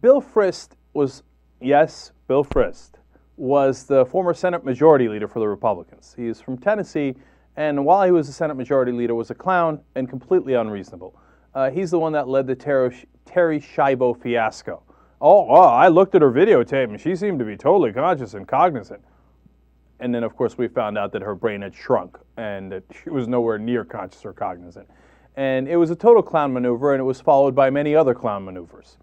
Bill Frist was, yes, Bill Frist was the former Senate Majority Leader for the Republicans. He is from Tennessee, and while he was the Senate Majority Leader, was a clown and completely unreasonable. He's the one that led the Terry Schiavo fiasco. Oh, I looked at her videotape, and she seemed to be totally conscious and cognizant. And then, of course, we found out that her brain had shrunk and that she was nowhere near conscious or cognizant. And it was a total clown maneuver, and it was followed by many other clown maneuvers.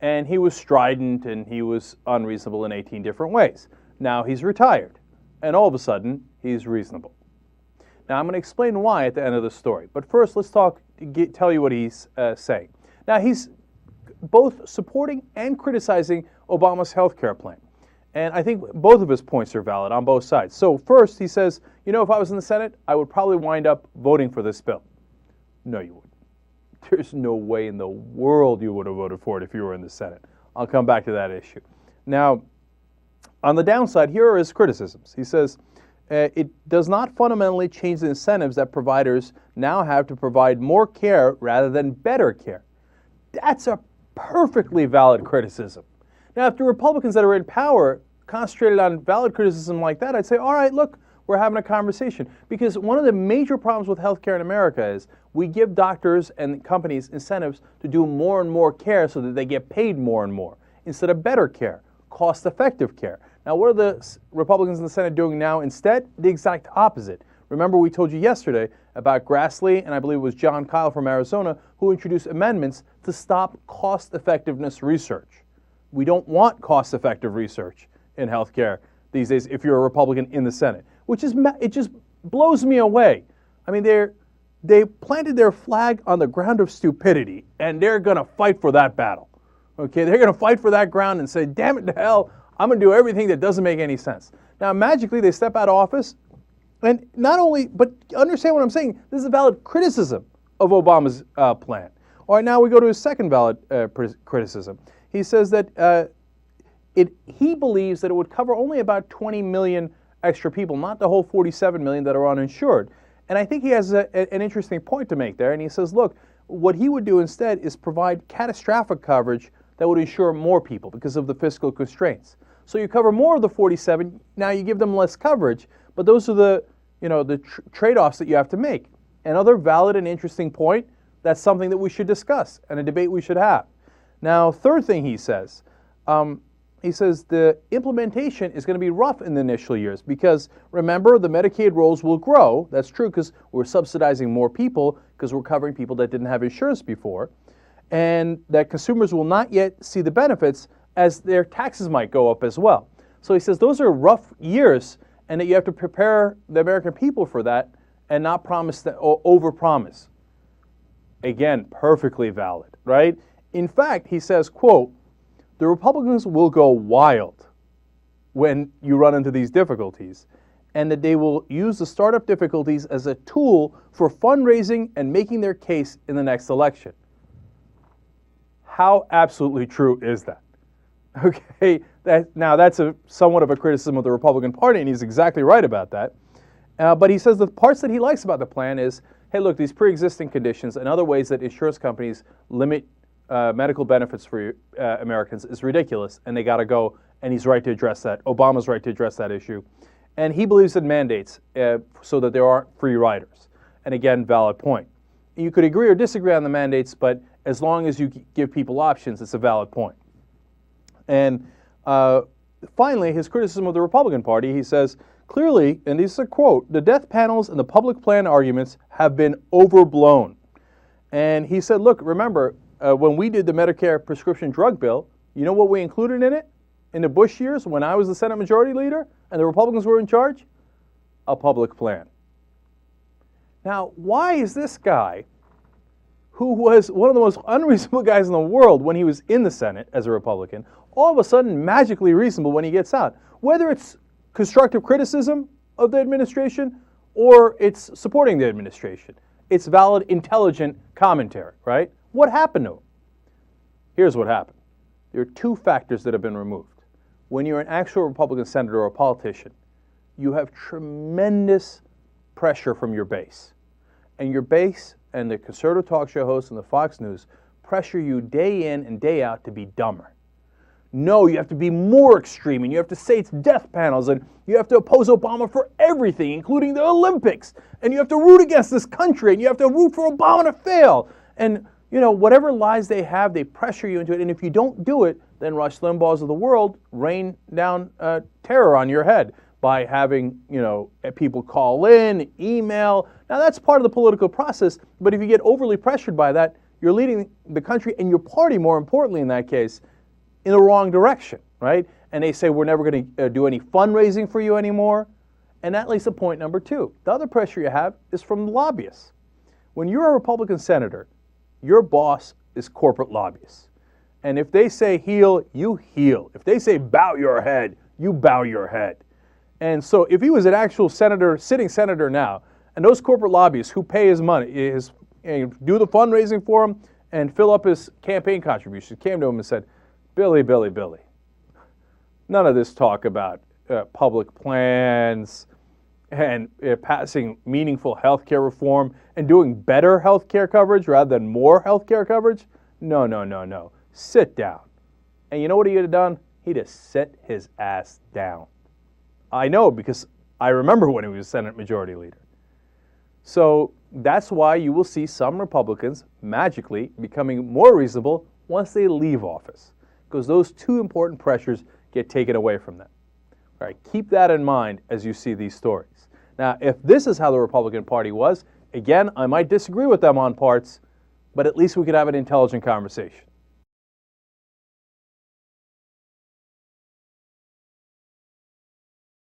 And he was strident and he was unreasonable in 18 different ways. Now he's retired, and all of a sudden, he's reasonable. Now I'm going to explain why at the end of the story. But first, let's tell you what he's saying. Now he's both supporting and criticizing Obama's health care plan. And I think both of his points are valid on both sides. So first, he says, you know, if I was in the Senate, I would probably wind up voting for this bill. No, you wouldn't. There's no way in the world you would have voted for it if you were in the Senate. I'll come back to that issue. Now, on the downside, here are his criticisms. He says, it does not fundamentally change the incentives that providers now have to provide more care rather than better care. That's a perfectly valid criticism. Now, if the Republicans that are in power concentrated on valid criticism like that, I'd say, all right, look, we're having a conversation. Because one of the major problems with healthcare in America is we give doctors and companies incentives to do more and more care so that they get paid more and more instead of better care, cost-effective care. Now, what are the Republicans in the Senate doing now instead? The exact opposite. Remember, we told you yesterday about Grassley, and I believe it was John Kyle from Arizona, who introduced amendments to stop cost-effectiveness research. We don't want cost-effective research in healthcare these days if you're a Republican in the Senate, which is, it just blows me away. I mean, they planted their flag on the ground of stupidity, and they're going to fight for that battle. Okay, they're going to fight for that ground and say, damn it to hell, I'm going to do everything that doesn't make any sense. Now, magically, they step out of office, and not only, but understand what I'm saying, this is a valid criticism of Obama's plan. All right, now we go to his second valid criticism. He says that he believes that it would cover only about 20 million extra people, not the whole 47 million that are uninsured. And I think he has an interesting point to make there. And he says, look, what he would do instead is provide catastrophic coverage that would insure more people because of the fiscal constraints. So you cover more of the 47, now you give them less coverage, but those are the trade-offs that you have to make. Another valid and interesting point, that's something that we should discuss and a debate we should have. Now, third thing he says the implementation is going to be rough in the initial years because, remember, the Medicaid rolls will grow. That's true because we're subsidizing more people because we're covering people that didn't have insurance before, and that consumers will not yet see the benefits as their taxes might go up as well. So he says those are rough years and that you have to prepare the American people for that and not promise that, or overpromise. Again, perfectly valid, right? In fact, he says, quote, the Republicans will go wild when you run into these difficulties, and that they will use the startup difficulties as a tool for fundraising and making their case in the next election. How absolutely true is that? Okay, now that's somewhat of a criticism of the Republican Party, and he's exactly right about that. But he says the parts that he likes about the plan is, hey, look, these pre-existing conditions and other ways that insurance companies limit medical benefits for Americans is ridiculous, and they got to go, and he's right to address that. Obama's right to address that issue. And he believes in mandates so that there aren't free riders. And again, valid point. You could agree or disagree on the mandates, but as long as you give people options, it's a valid point. And finally, his criticism of the Republican Party, he says, clearly, and this is a quote, the death panels and the public plan arguments have been overblown. And he said, look, remember, when we did the Medicare prescription drug bill, you know what we included in it? In the Bush years, when I was the Senate Majority Leader and the Republicans were in charge? A public plan. Now, why is this guy, who was one of the most unreasonable guys in the world when he was in the Senate as a Republican, all of a sudden magically reasonable when he gets out? Whether it's constructive criticism of the administration or it's supporting the administration, it's valid, intelligent commentary, right? What happened to him? Here's what happened. There are two factors that have been removed. When you're an actual Republican senator or a politician, you have tremendous pressure from your base. And your base and the conservative talk show hosts and the Fox News pressure you day in and day out to be dumber. No, you have to be more extreme, and you have to say it's death panels, and you have to oppose Obama for everything, including the Olympics, and you have to root against this country, and you have to root for Obama to fail. And, whatever lies they have, they pressure you into it, and if you don't do it, then Rush Limbaugh's of the world rain down terror on your head by having, people call in, email. Now, that's part of the political process, but if you get overly pressured by that, you're leading the country and your party, more importantly in that case, in the wrong direction, right? And they say, we're never going to do any fundraising for you anymore. And that leads to point number 2. The other pressure you have is from the lobbyists. When you're a Republican senator, your boss is corporate lobbyists. And if they say heal, you heal. If they say bow your head, you bow your head. And so if he was an actual senator, sitting senator now, and those corporate lobbyists who pay his money, do the fundraising for him and fill up his campaign contributions, came to him and said, Billy, none of this talk about public plans and passing meaningful health care reform and doing better health care coverage rather than more health care coverage. No. Sit down. And you know what he'd have done? He'd have set his ass down. I know, because I remember when he was Senate Majority Leader. So that's why you will see some Republicans magically becoming more reasonable once they leave office, because those 2 important pressures get taken away from them. All right, keep that in mind as you see these stories. Now, if this is how the Republican Party was, again, I might disagree with them on parts, but at least we could have an intelligent conversation.